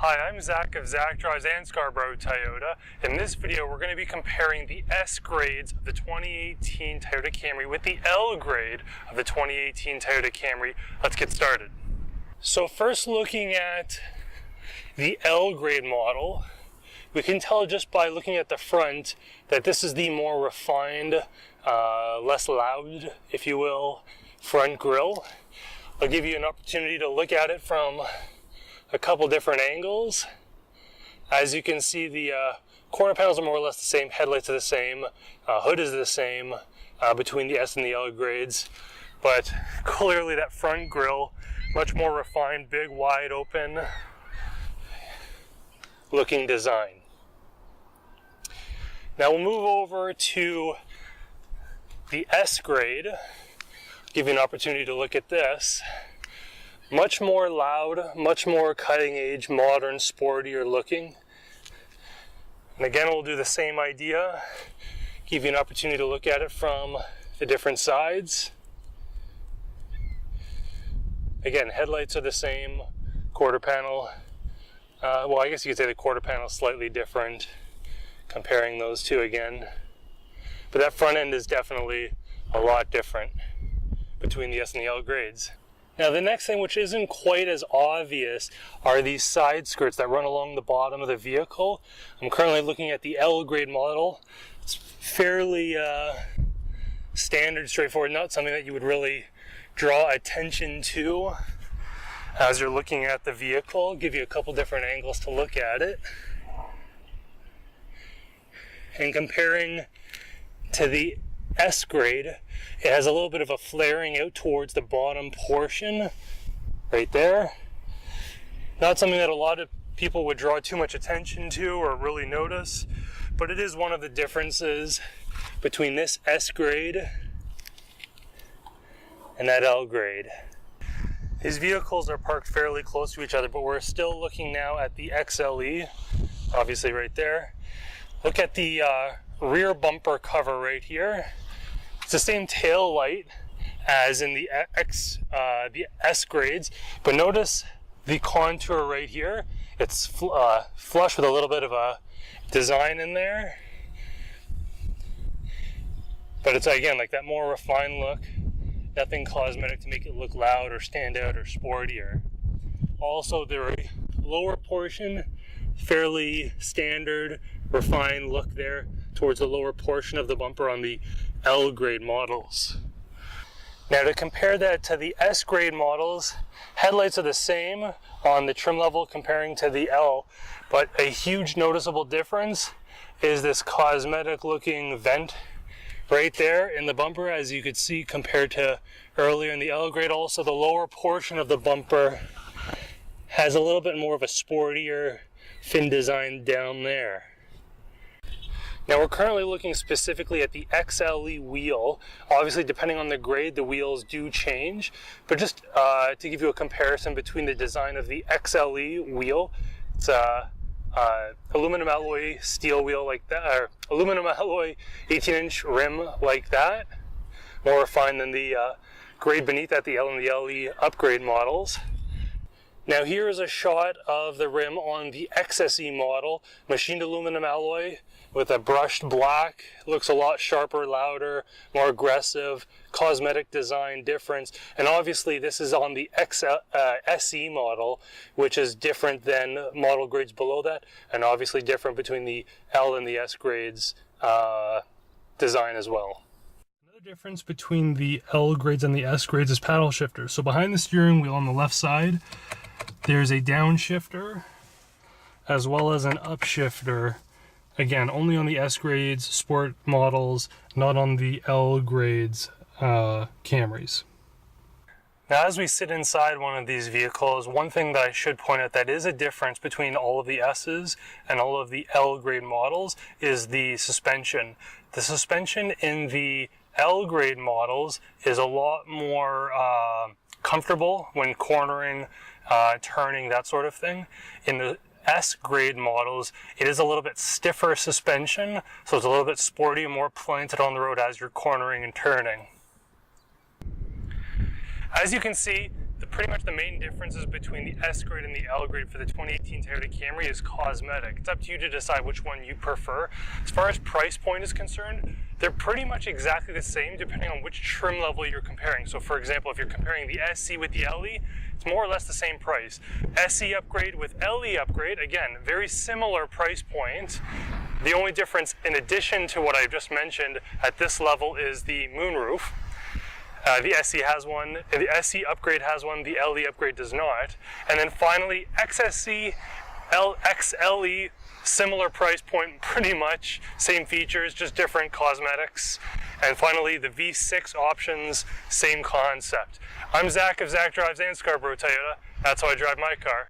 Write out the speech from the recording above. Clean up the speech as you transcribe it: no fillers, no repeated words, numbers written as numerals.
Hi, I'm Zach of Zach Drives and Scarborough Toyota. In this video, we're going to be comparing the S grades of the 2018 Toyota Camry with the L grade of the 2018 Toyota Camry. Let's get started. So first, looking at the L grade model, we can tell just by looking at the front that this is the more refined, less loud, if you will, front grille. I'll give you an opportunity to look at it from a couple different angles. As you can see, the corner panels are more or less the same, headlights are the same, hood is the same between the S and the L grades, but clearly that front grille, much more refined, big, wide open looking design. Now we'll move over to the S grade, give you an opportunity to look at this. Much more loud, much more cutting edge, modern, sportier looking. And again, we'll do the same idea, give you an opportunity to look at it from the different sides. Again, headlights are the same, quarter panel, well, I guess you could say the quarter panel is slightly different, comparing those two again. But that front end is definitely a lot different between the S and the L grades. Now the next thing, which isn't quite as obvious, are these side skirts that run along the bottom of the vehicle. I'm currently looking at the L grade model. It's fairly standard, straightforward, not something that you would really draw attention to as you're looking at the vehicle. I'll give you a couple different angles to look at it. And comparing to the S grade, it has a little bit of a flaring out towards the bottom portion right there. Not something that a lot of people would draw too much attention to or really notice, but it is one of the differences between this S grade and that L grade. These vehicles are parked fairly close to each other, but we're still looking now at the XLE, obviously right there. Look at the rear bumper cover right here. It's the same tail light as in the S grades, but notice the contour right here. It's flush with a little bit of a design in there, but it's again like that more refined look. Nothing cosmetic to make it look loud or stand out or sportier. Also, the lower portion, fairly standard, refined look there towards the lower portion of the bumper on the L grade models. Now to compare that to the S grade models, headlights are the same on the trim level comparing to the L, but a huge noticeable difference is this cosmetic looking vent right there in the bumper, as you could see compared to earlier in the L grade. Also, the lower portion of the bumper has a little bit more of a sportier fin design down there. Now we're currently looking specifically at the XLE wheel. Obviously, depending on the grade, the wheels do change, but just to give you a comparison between the design of the XLE wheel, it's aluminum alloy steel wheel like that, or aluminum alloy 18-inch rim like that, more refined than the grade beneath that, the L and the LE upgrade models. Now here is a shot of the rim on the XSE model, machined aluminum alloy with a brushed black. Looks a lot sharper, louder, more aggressive, cosmetic design difference. And obviously this is on the SE model, which is different than model grades below that, and obviously different between the L and the S grades design as well. Another difference between the L grades and the S grades is paddle shifters. So behind the steering wheel on the left side, there's a downshift as well as an upshifter. Again, only on the S grades sport models, not on the L grades Camrys. Now as we sit inside one of these vehicles, one thing that I should point out that is a difference between all of the S's and all of the L grade models is the suspension. The suspension in the L grade models is a lot more comfortable when cornering, turning, that sort of thing. In the S grade models, it is a little bit stiffer suspension, so it's a little bit sporty and more planted on the road as you're cornering and turning. As you can see, pretty much the main differences between the S grade and the L grade for the 2018 Toyota Camry is cosmetic. It's up to you to decide which one you prefer. As far as price point is concerned, they're pretty much exactly the same depending on which trim level you're comparing. So for example, if you're comparing the SE with the LE, it's more or less the same price. SE upgrade with LE upgrade, again, very similar price point. The only difference, in addition to what I've just mentioned at this level, is the moonroof. The SE has one, the SE upgrade has one, the LE upgrade does not. And then finally, XSE, XLE, similar price point, pretty much, same features, just different cosmetics. And finally, the V6 options, same concept. I'm Zach of Zach Drives and Scarborough Toyota. That's how I drive my car.